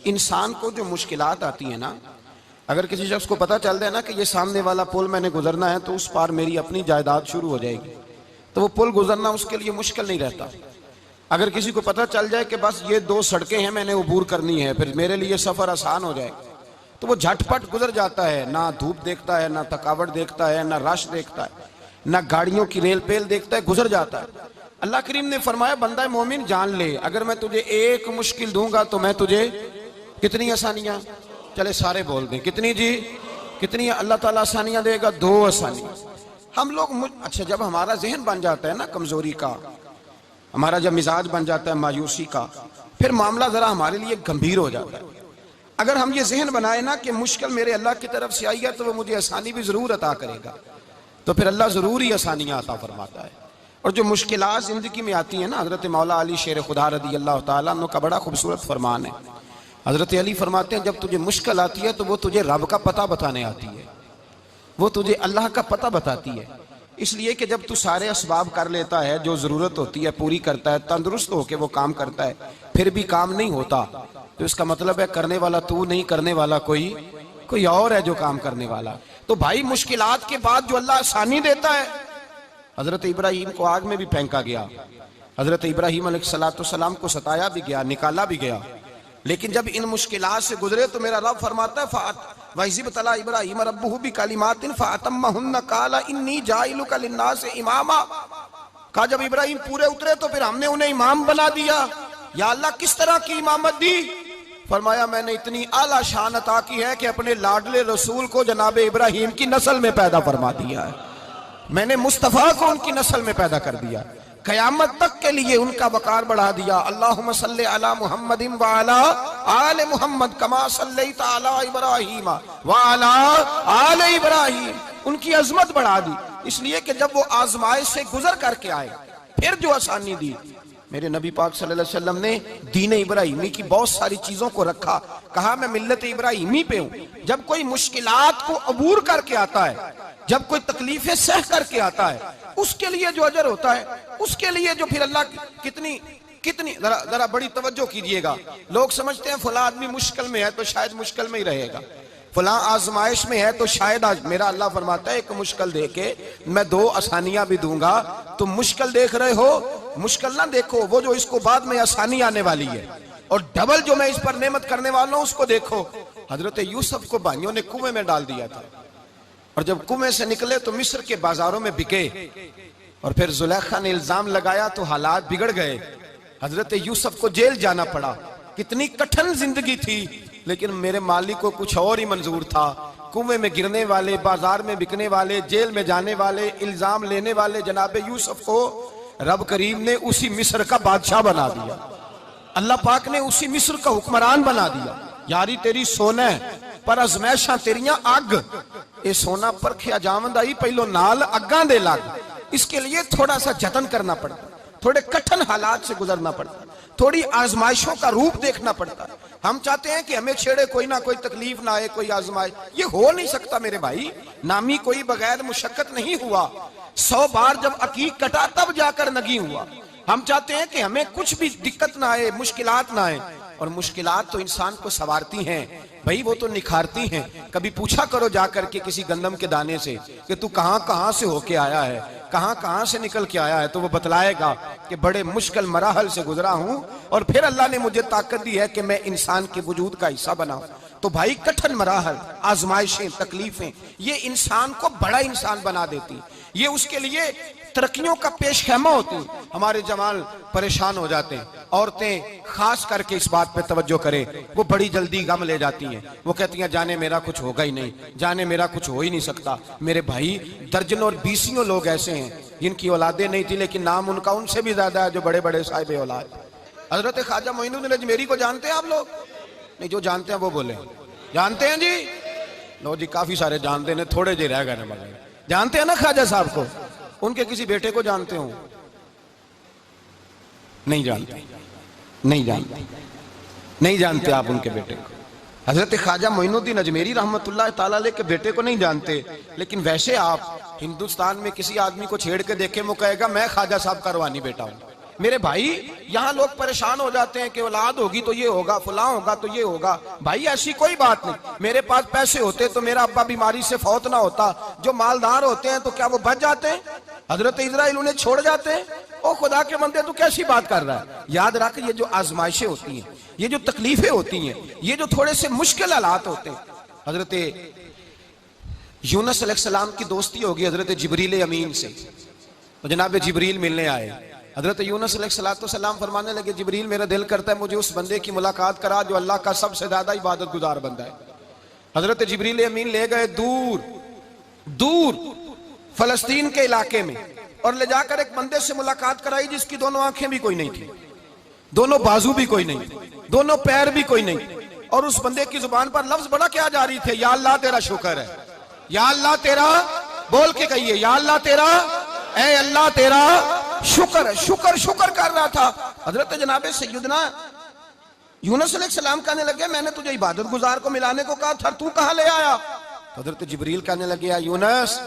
इंसान को जो मुश्किलात आती है ना, अगर किसी शख्स को पता चल जाए ना कि ये सामने वाला पुल मैंने गुजरना है तो उस पार मेरी अपनी जायदाद शुरू हो जाएगी, तो वो पुल गुजरना उसके लिए मुश्किल नहीं रहता। अगर किसी को पता चल जाए कि बस ये 2 सड़कें हैं मैंने अबूर करनी है, फिर मेरे लिए सफ़र आसान हो जाए, तो वो झटपट गुजर जाता है। ना धूप देखता है, ना थकावट देखता है, ना रश देखता है, ना गाड़ियों की रेल पेल देखता है, गुजर जाता है। अल्लाह करीम ने फरमाया, बंदा मोमिन जान ले, अगर मैं तुझे एक मुश्किल दूंगा तो मैं तुझे कितनी आसानियां, चले सारे बोल दें, कितनी जी, कितनी अल्लाह ताला आसानियां देगा? 2 आसानियां। हम लोग अच्छा, जब हमारा जहन बन जाता है ना कमजोरी का, हमारा जब मिजाज बन जाता है मायूसी का, फिर मामला जरा हमारे लिए गंभीर हो जाता है। अगर हम ये जहन बनाए ना कि मुश्किल मेरे अल्लाह की तरफ से आई है तो वो मुझे आसानी भी जरूर अता करेगा, तो फिर अल्लाह जरूर ही आसानियां अता फरमाता है। और जो मुश्किलात जिंदगी में आती है ना, हजरत मौला अली शेर खुदा रदी अल्लाह ताला अन्हु का बड़ा खूबसूरत फरमान है। हजरत अली फरमाते हैं, जब तुझे मुश्किल आती है तो वो तुझे रब का पता बताने आती है, वो तुझे अल्लाह का पता बताती है। इसलिए कि जब तू सारे असबाब कर लेता है, जो जरूरत होती है पूरी करता है, तंदुरुस्त होकर वो काम करता है, फिर भी काम नहीं होता, तो इसका मतलब है करने वाला तू नहीं, करने वाला कोई और है जो काम करने वाला। तो भाई मुश्किलात के बाद जो अल्लाह आसानी देता है, हजरत इब्राहिम को आग में भी फेंका गया, हजरत इब्राहिम अलैहिस्सलाम को सताया भी गया, निकाला भी गया, लेकिन जब इन मुश्किलात से गुजरे तो मेरा रब फरमाता है, वइज़ तला इब्राहिम रब्बुहु बिकलिमातिन फअतम्महुन्ना क़ाला इन्नी जाइलुका लिन्नासि इमामा। कहा जब इब्राहिम पूरे उतरे तो फिर हमने उन्हें इमाम बना दिया। या अल्लाह किस तरह की इमामत दी? फरमाया मैंने इतनी आला शान अता की है कि अपने लाडले रसूल को जनाब इब्राहिम की नस्ल में पैदा फरमा दिया है, मैंने मुस्तफ़ा को उनकी नस्ल में पैदा कर दिया, क़यामत तक के लिए उनका वकार बढ़ा दिया। अल्लाहुम्मा सल्लि अला मुहम्मदिन व अला आले मुहम्मद कमा सल्लैता अला इब्राहीम व अला आले इब्राहीम, उनकी अजमत बढ़ा दी। इसलिए कि जब वो आजमाइश से गुजर करके आए, फिर जो आसानी दी, मेरे नबी पाक सल्लल्लाहु अलैहि वसल्लम ने दीन इब्राहिमी की बहुत सारी चीजों को रखा, कहा मैं मिल्लत इब्राहिमी पे हूं। जब कोई मुश्किलात को अबूर करके आता है, जब कोई तकलीफें सह करके आता है, उसके लिए जो अजर होता है, उसके लिए जो फिर अल्लाह कितनी जरा बड़ी तवज्जो कीजिएगा। लोग समझते हैं फला आदमी मुश्किल में है तो शायद मुश्किल में ही रहेगा, फला आजमाइश में है तो शायद आज, मेरा अल्लाह फरमाता है एक मुश्किल दे के मैं 2 आसानियां भी दूंगा। तुम मुश्किल देख रहे हो, मुश्किल ना देखो, वो जो इसको बाद में आसानी आने वाली है, और डबल जो मैं इस पर नेमत करने वाला हूं उसको देखो। हजरत यूसुफ को भाइयों ने कुएं में डाल दिया था, और जब कुएं से निकले तो मिस्र के बाजारों में बिके, और फिर जुलेखा ने इल्जाम लगाया तो हालात बिगड़ गए, हजरत यूसुफ को जेल जाना पड़ा। कितनी कठिन जिंदगी थी, लेकिन मेरे मालिक को कुछ और ही मंजूर था। कुएं में गिरने वाले, बाजार में बिकने वाले, जेल में जाने वाले, इल्जाम लेने वाले जनाब यूसुफ को रब करीम ने उसी मिस्र का बादशाह बना दिया, अल्लाह पाक ने उसी मिस्र का हुक्मरान बना दिया। यारी तेरी सोना पर अजमैशा तेरियां अग, ये सोना परखिया जावंदा ही पहलो नाल अग्गां दे लग। इसके लिए थोड़ा सा जतन करना पड़ता, थोड़े कठिन हालात से गुजरना पड़ता, थोड़ी आजमाइशों का रूप देखना पड़ता। हम चाहते हैं कि हमें छेड़े कोई ना कोई तकलीफ ना आए, कोई आजमाइश, ये हो नहीं सकता मेरे भाई। नामी कोई बगैर मुशक्कत नहीं हुआ, 100 बार जब अकीक कटा तब जाकर नगी हुआ। हम चाहते हैं कि हमें कुछ भी दिक्कत ना आए, मुश्किलात ना आए, और मुश्किलात तो इंसान को संवारती हैं भाई, वो तो निखारती हैं। कभी पूछा करो जाकर के किसी गंदम के दाने से कि तू कहां से होके आया है, कहां से निकल के आया है, तो वो बतलाएगा कि बड़े मुश्किल मराहल से गुजरा हूं, और फिर अल्लाह ने मुझे ताकत दी है कि मैं इंसान के वजूद का हिस्सा बनाऊं। तो भाई कठिन मराहल, आजमाइशें, तकलीफें, ये इंसान को बड़ा इंसान बना देती, ये उसके लिए तरक्कियों का पेश खेमा होती। हमारे जवान परेशान हो जाते हैं, औरतें खास करके इस बात पे तवज्जो करें, वो बड़ी जल्दी गम ले जाती हैं, वो कहती हैं जाने मेरा कुछ होगा ही नहीं, जाने मेरा कुछ हो ही नहीं सकता। मेरे भाई दर्जनों और बीसियों लोग ऐसे हैं जिनकी औलादे नहीं थी, लेकिन नाम उनका उनसे भी ज्यादा है जो बड़े बड़े साहिब औलाद। हजरत ख्वाजा मोइनुद्दीन अजमेरी को जानते हैं आप लोग? नहीं, जो जानते हैं वो बोले जानते हैं जी। लो जी, काफी सारे जानते हैं, थोड़े जे रह गए मगर जानते हैं ना ख्वाजा साहब को। उनके किसी बेटे को जानते हो? नहीं जानते, नहीं जानते, नहीं जानते आप उनके बेटे को। हजरत ख्वाजा मोइनुद्दीन अजमेरी रहमतुल्लाह ताला अलैह के बेटे को नहीं जानते, लेकिन वैसे आप हिंदुस्तान में किसी आदमी को छेड़ के देखे, वो कहेगा मैं ख्वाजा साहब का रूहानी बेटा हूं। मेरे भाई यहाँ लोग परेशान हो जाते हैं कि औलाद होगी तो ये होगा, फलां होगा तो ये होगा। भाई ऐसी कोई बात नहीं। मेरे पास पैसे होते तो मेरा अब्बा बीमारी से फौत ना होता। जो मालदार होते हैं तो क्या वो बच जाते हैं? हजरत इजराइल उन्हें छोड़ जाते हैं? ओ खुदा के बंदे, तू कैसी बात कर रहा है? याद रख, ये जो आजमाइशें होती हैं, ये जो तकलीफें होती हैं, ये जो थोड़े से मुश्किल हालात होते हैं। हजरत यूनुस अलैहिस्सलाम की दोस्ती होगी हजरत जिब्रील अमीन से, तो जनाब जिब्रील मिलने आए। हजरत यूनुस अलैहिस्सलाम फरमाने लगे, जिब्रील मेरा दिल करता है मुझे उस बंदे की मुलाकात करा जो अल्लाह का सबसे ज्यादा इबादत गुजार बंदा है। हजरत जिब्रील अमीन ले गए दूर दूर फलस्तीन के इलाके में और ले जाकर एक बंदे से मुलाकात कराई जिसकी दोनों आंखें भी कोई नहीं थी, दोनों बाजू भी कोई नहीं, दोनों पैर भी कोई नहीं, और उस बंदे की जुबान पर लफ्ज बड़ा क्या जारी थे, या अल्लाह तेरा शुक्र है, या अल्लाह तेरा, बोल के कहिए, या अल्लाह तेरा, ऐ अल्लाह तेरा शुक्र है। शुक्र शुक्र कर रहा था। हजरत जनाबे सैयदना यूनुस अलैहिस्सलाम कहने लगे, मैंने तुझे इबादत गुजार को मिलाने को कहा था, तू कहां ले आया? तो हजरत जिब्रील कहने लगे, या यूनुस,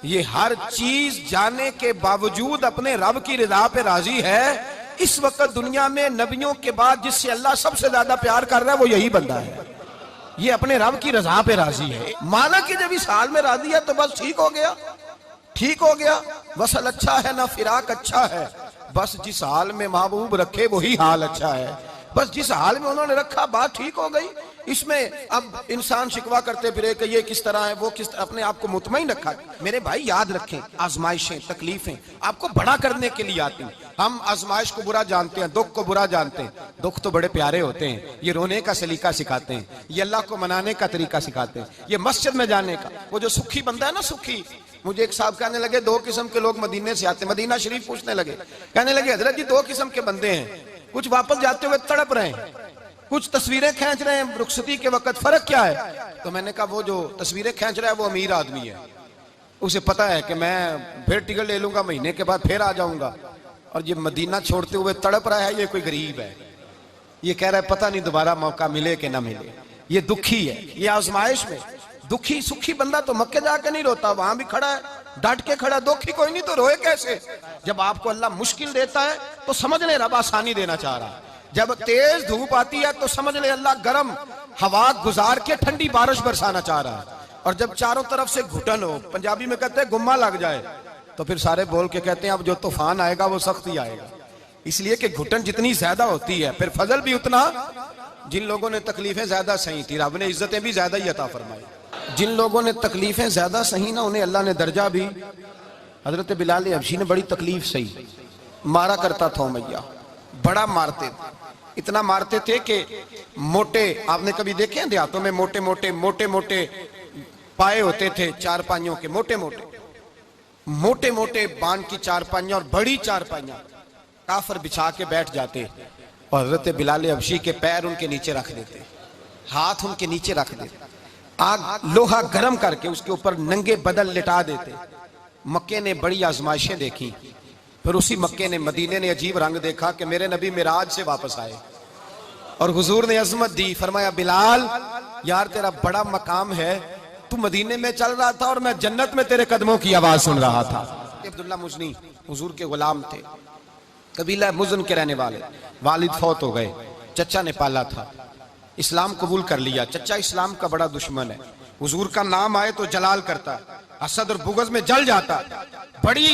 ये हर चीज जाने के बावजूद अपने रब की रिदा पे राजी है। इस वक्त दुनिया में नबियों के बाद जिससे अल्लाह सबसे ज्यादा प्यार कर रहा है वो यही बंदा है। ये अपने रब की रजा पे राजी है। माना कि जब इस हाल में राजी है तो बस ठीक हो गया, ठीक हो गया। वसल अच्छा है ना फिराक अच्छा है, बस जिस हाल में महबूब रखे वही हाल अच्छा है। बस जिस हाल में उन्होंने रखा बात ठीक हो गई। इसमें अब इंसान शिकवा करते फिरे कि ये किस तरह है, वो किस तरह, अपने आप को मुतमईन रखा। मेरे भाई याद रखें, आजमाइशें तकलीफें आपको बड़ा करने के लिए आती हैं। हम आजमाइश को बुरा जानते हैं, दुख को बुरा जानते हैं। दुख तो बड़े प्यारे होते हैं, ये रोने का सलीका सिखाते हैं, ये अल्लाह को मनाने का तरीका सिखाते हैं, ये मस्जिद में जाने का। वो जो सुखी बंदा है ना, सुखी, मुझे एक साहब कहने लगे दो किस्म के लोग मदीने से आते, मदीना शरीफ पूछने लगे, कहने लगे हजरत जी दो किस्म के बंदे हैं, कुछ वापस जाते हुए तड़प रहे हैं, कुछ तस्वीरें खींच रहे हैं रुखसती के वक्त, फर्क क्या है? तो मैंने कहा वो जो तस्वीरें खींच रहा है वो अमीर आदमी है, उसे पता है कि मैं फिर टिकट ले लूंगा, महीने के बाद फिर आ जाऊंगा। और ये मदीना छोड़ते हुए तड़प रहा है, ये कोई गरीब है, ये कह रहा है पता नहीं दोबारा मौका मिले कि ना मिले। ये दुखी है, ये आजमाइश में दुखी। सुखी बंदा तो मक्के जाके नहीं रोता, वहां भी खड़ा है, डट के खड़ा। दुखी कोई नहीं तो रोए कैसे? जब आपको अल्लाह मुश्किल देता है तो समझ ले रब आसानी देना चाह रहा है। जब तेज धूप आती है तो समझ ले अल्लाह गर्म हवा गुजार के ठंडी बारिश बरसाना चाह रहा है। और जब चारों तरफ से घुटन हो, पंजाबी में कहते हैं गुम्मा लग जाए, तो फिर सारे बोल के कहते हैं अब जो तूफान आएगा वो सख्त ही आएगा। इसलिए कि घुटन जितनी ज्यादा होती है फिर फजल भी उतना। जिन लोगों ने तकलीफें ज्यादा सही थी रब ने इज्जतें भी ज्यादा ही अता फरमाई। जिन लोगों ने तकलीफें ज्यादा सही ना उन्हें अल्लाह ने दर्जा भी। हजरत बिलाल हबशी ने बड़ी तकलीफ सही, मारा करता था मैया, बड़ा मारते थे, इतना मारते थे कि मोटे, आपने कभी देखे हैं देहातों में मोटे मोटे मोटे मोटे पाए होते थे, चारपाइयों के मोटे मोटे मोटे मोटे बांध की चारपाइयां और बड़ी चारपाइयां काफर बिछा के बैठ जाते और हजरत बिलाल हबशी के पैर उनके नीचे रख देते, हाथ उनके नीचे रख देते, आग लोहा गर्म करके उसके ऊपर नंगे बदल लिटा देते। मक्के ने बड़ी आजमाइशें देखी, फिर उसी मक्के ने, मदीने ने अजीब रंग देखा कि मेरे नबी मिराज से वापस आए और हुजूर ने अजमत दी। फरमाया बिलाल यार तेरा बड़ा मकाम है, तू मदीने में चल रहा था और मैं जन्नत में तेरे कदमों की आवाज सुन रहा था। अब्दुल्ला मुजनी हुजूर के गुलाम थे, कबीला मुजन के रहने वाले, वालिद फौत हो गए, चचा ने पाला था, इस्लाम कबूल कर लिया। चचा इस्लाम का बड़ा दुश्मन है, हुजूर का नाम आए तो जलाल करता, असद और बुगज में जल जाता, बड़ी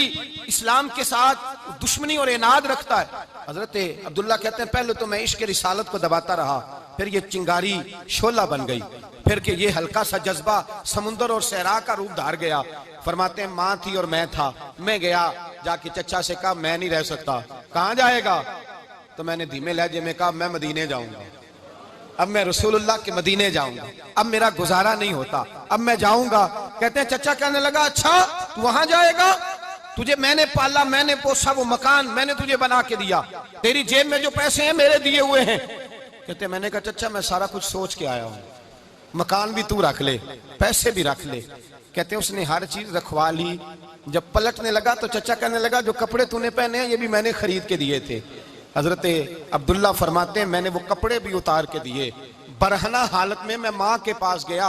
इस्लाम के साथ दुश्मनी और इनाद रखता है। हजरत अब्दुल्ला कहते हैं पहले तो मैं इश्क रिसालत को दबाता रहा, फिर ये चिंगारी शोला बन गई, फिर कि ये हल्का सा जज्बा समुंदर और सहरा का रूप धार गया। फरमाते हैं माँ थी और मैं था, मैं गया जाके चचा से कहा मैं नहीं रह सकता। कहाँ जाएगा? तो मैंने धीमे लहजे में कहा मैं मदीने जाऊंगा, अब मैं रसूलुल्लाह के मदीने जाऊंगा, अब मेरा गुजारा नहीं होता, अब मैं जाऊंगा। कहते हैं चचा कहने लगा अच्छा तू वहां जाएगा, तुझे मैंने पाला, मैंने पोसा, वो मकान मैंने तुझे बना के दिया, तेरी जेब में जो पैसे हैं मेरे दिए हुए हैं। कहते मैंने कहा चचा मैं सारा कुछ सोच के आया हूं, मकान भी तू रख ले, पैसे भी रख ले। कहते उसने हर चीज रखवा ली। जब पलटने लगा तो चचा कहने लगा जो कपड़े तूने पहने हैं ये भी मैंने खरीद के दिए थे। हजरत अब्दुल्ला फरमाते हैं मैंने वो कपड़े भी उतार के दिए, बरहना हालत में मैं माँ के पास गया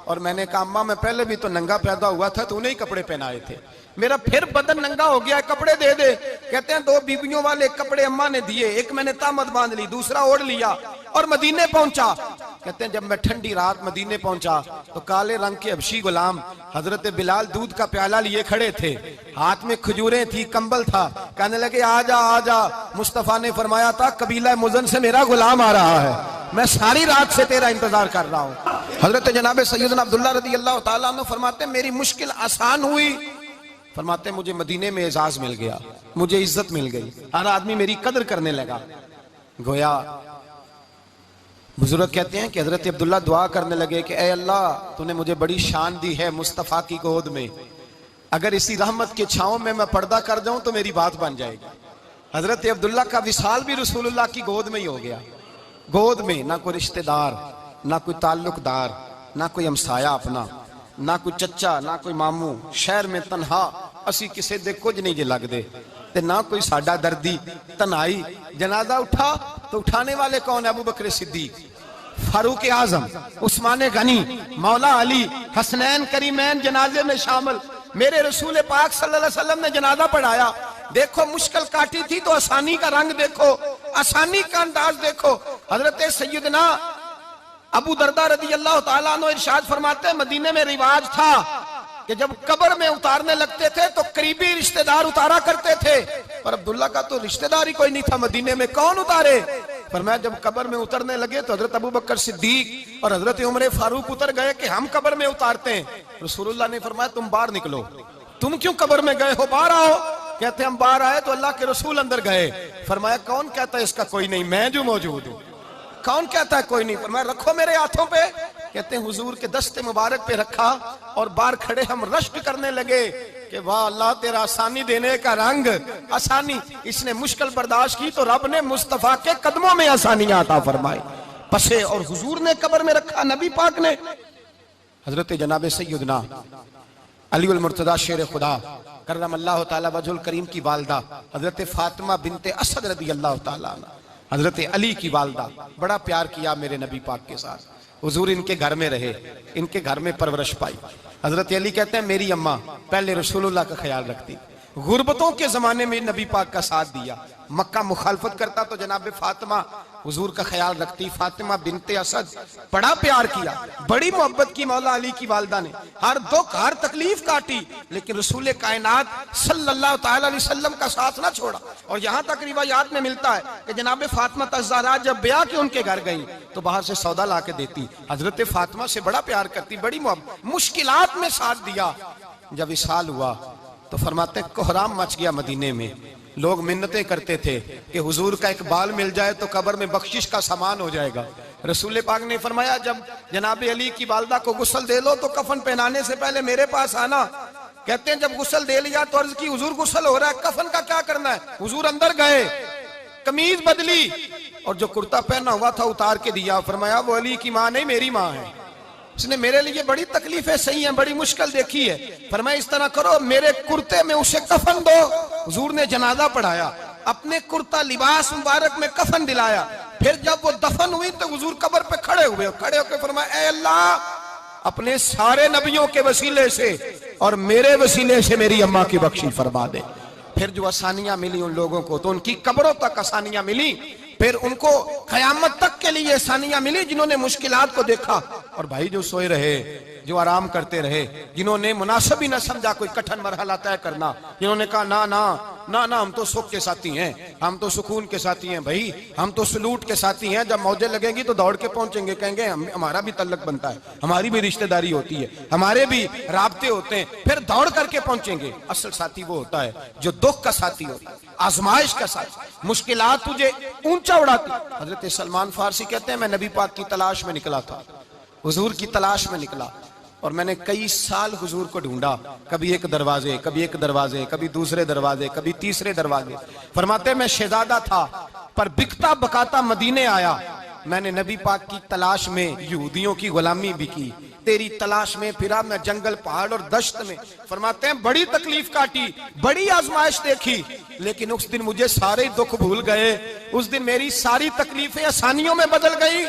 और मैंने कहा अम्मा मैं पहले भी तो नंगा पैदा हुआ था, तूने ही कपड़े पहनाए थे, मेरा फिर बदन नंगा हो गया, कपड़े दे दे। कहते हैं 2 बीबियों वाले कपड़े अम्मा ने दिए, एक मैंने तामत बांध ली, दूसरा ओढ़ लिया और मदीने पहुंचा। कहते हैं जब मैं ठंडी रात मदीने पहुंचा तो काले रंग के हबशी गुलाम हजरत बिलाल दूध का प्याला लिए खड़े थे, हाथ में खजूरें थी, कंबल था। कहने लगे आजा आजा। मुस्तफा ने फरमाया था कबीला मुज़न से मेरा गुलाम आ रहा है, मैं सारी रात से तेरा इंतजार कर रहा हूं। हजरत जनाब सैयदना अब्दुल्ला रज़ी अल्लाह ताला अन्हु फरमाते मेरी मुश्किल आसान हुई, फरमाते मुझे मदीने में एजाज मिल गया, मुझे इज्जत मिल गई, हर आदमी मेरी कदर करने लगा। गोया बुजुर्ग कहते हैं कि हजरत अब्दुल्ला दुआ करने लगे कि ए अल्लाह तूने मुझे बड़ी शान दी है मुस्तफ़ा की गोद में, अगर इसी रहमत के छांव में मैं पर्दा कर जाऊं तो मेरी बात बन जाएगी। हजरत अब्दुल्ला का विसाल भी रसूलुल्लाह की गोद में ही हो गया। गोद में ना कोई रिश्तेदार, ना कोई ताल्लुकदार, ना कोई हमसाया अपना, ना कोई चचा, ना कोई मामू, शहर में तनहा असी किसी दे कुछ नहीं जे लगदे, ते ना कोई साडा दर्दी। तन्हाई जनाजा उठा तो उठाने वाले कौन है? अबू बकर सिद्दीक, फारूक आजम, उस्मान गनी, मौला अली, हसनैन करीमैन जनाजे में शामिल। मेरे रसूल पाक सल्लल्लाहु अलैहि वसल्लम ने जनाजा पढ़ाया। देखो मुश्किल काटी थी तो आसानी का रंग देखो, आसानी का अंदाज देखो। हजरत सैयदना अबू दरदा रज़ी अल्लाह ताला अन्हु इरशाद फरमाते मदीने में रिवाज था कि जब कब्र में उतारने लगते थे तो करीबी रिश्तेदार उतारा करते थे, पर अब्दुल्ला का तो रिश्तेदार ही कोई नहीं था मदीने में, कौन उतारे? फरमाया जब कब्र में उतरने लगे तो हजरत अबू बकर सिद्दीक और हजरत उमर फारूक उतर गए कि हम कब्र में उतारते हैं। रसूलुल्लाह ने फरमाया तुम बाहर निकलो। तुम क्यों कब्र में गए हो? बाहर आओ। कहते हम बाहर आए तो अल्लाह के रसूल अंदर गए। फरमाया कौन कहता है इसका कोई नहीं, मैं जो मौजूद हूं। कौन कहता है कोई नहीं? फरमाया रखो मेरे हाथों पे। कहते हैं हुजूर के दस्ते मुबारक पे रखा और बाहर खड़े हम रश्क करने लगे कि वाह अल्लाह तेरा आसानी देने का रंग, आसानी। इसने मुश्किल बर्दाश्त की तो रब ने मुस्तफा के कदमों में आसानियां अता फरमाई। पसे और हुजूर ने कब्र में रखा, नबी पाक ने। हजरत जनाब सैयदना अली उल मुर्तजा शेर खुदा करम अल्लाह ताला वजहुल करीम की वालदा हजरत फातिमा बिनते असद रज़ी अल्लाह ताला अन्हा, हजरत अली की वालदा, बड़ा प्यार किया मेरे नबी पाक के साथ। हुजूर इनके घर में रहे, इनके घर में परवरिश पाई। हजरत अली कहते हैं मेरी अम्मा पहले रसूलुल्लाह का ख्याल रखती, गुर्बतों के जमाने में नबी पाक का साथ दिया। मक्का मुखालफत करता तो जनाब फातिमा हुजूर का ख्याल रखती। फातिमा बिनते असद, बड़ा प्यार किया, बड़ी मोहब्बत की मौला अली की वालदा ने। हर दुख हर तकलीफ काटी लेकिन रसूल कायनात सल्लल्लाहु ताला अलैहि वसल्लम का साथ ना छोड़ा। और यहाँ तक रिवायात में मिलता है कि जनाब फातिमा तज़्ज़ारा जब ब्याह के उनके घर गई तो बाहर से सौदा ला के देती। हजरत फातिमा से बड़ा प्यार करती, बड़ी मोहब्बत, मुश्किलात में साथ दिया। जब इसाल हुआ तो फरमाते कोहराम मच गया मदीने में। लोग मिन्नतें करते थे कि हुजूर का एक बाल मिल जाए तो कब्र में बख्शिश का सामान हो जाएगा। रसूल पाक ने फरमाया जब जनाब अली की वालदा को गुस्ल दे लो तो कफन पहनाने से पहले मेरे पास आना। कहते हैं जब गुस्ल दे लिया तो अर्ज की हुजूर गुस्ल हो रहा है, कफन का क्या करना है? हुजूर अंदर गए, कमीज बदली और जो कुर्ता पहना हुआ था उतार के दिया। फरमाया वो अली की माँ नहीं मेरी माँ है, इसने मेरे लिए बड़ी तकलीफें सही हैं, बड़ी मुश्किल देखी है। फरमाया इस तरह करो मेरे कुर्ते में उसे कफन दो। हुजूर ने जनाजा पढ़ाया, अपने कुर्ता लिबास मुबारक में कफन दिलाया। फिर जब वो दफन हुई तो हुजूर कब्र पे खड़े हुए, खड़े होकर फरमाया ए अल्लाह अपने सारे नबियों के वसीले से और मेरे वसीले से मेरी अम्मा की बख्शी फरमा दे। फिर जो आसानियां मिली उन लोगों को तो उनकी कब्रों तक आसानियां मिली, फिर उनको कयामत तक के लिए आसानियां मिली जिन्होंने मुश्किलात को देखा। और भाई जो सोए रहे, जो आराम करते रहे, जिन्होंने मुनासिब ही न समझा कोई कठिन मरहला तय करना, जिन्होंने कहा ना ना ना ना हम तो सुख के साथी हैं, हम तो सुकून के साथी हैं, भाई हम तो सलूट के साथी हैं, जब मौजें लगेंगी तो दौड़ के पहुंचेंगे, कहेंगे हमारा भी तल्लक बनता है, हमारी भी रिश्तेदारी होती है, हमारे भी राब्ते होते हैं, फिर दौड़ करके पहुंचेंगे। असल साथी वो होता है जो दुख का साथी होता है, आजमाइश का साथी, मुश्किलात तुझे ऊंचा उड़ाती। हजरत सलमान फारसी कहते हैं मैं नबी पाक की तलाश में निकला था, हुजूर की तलाश में निकला और मैंने कई साल हुजूर को ढूंढा, कभी एक दरवाजे, कभी एक दरवाजे, कभी दूसरे दरवाजे, कभी तीसरे दरवाजे। फरमाते मैं शहजादा था पर बिकता बकाता मदीने आया, मैंने नबी पाक की तलाश में यहूदियों की गुलामी भी की, तेरी तलाश में फिरा मैं जंगल पहाड़ और दश्त में। फरमाते हैं बड़ी तकलीफ काटी, बड़ी आजमाइश देखी, लेकिन उस दिन मुझे सारे दुख भूल गए, उस दिन मेरी सारी तकलीफें आसानियों में बदल गई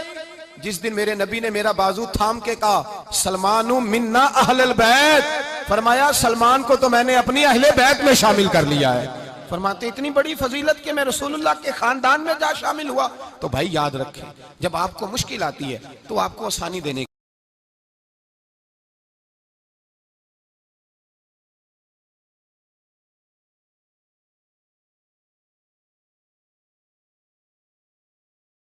जिस दिन मेरे नबी ने मेरा बाजू थाम के कहा सलमानु मिन्ना अहलल बैत, फरमाया सलमान को तो मैंने अपनी अहले बैत में शामिल कर लिया है। फरमाते इतनी बड़ी फजीलत कि मैं रसूलुल्लाह के खानदान में जा शामिल हुआ। तो भाई याद रखें, जब आपको मुश्किल आती है तो आपको आसानी देने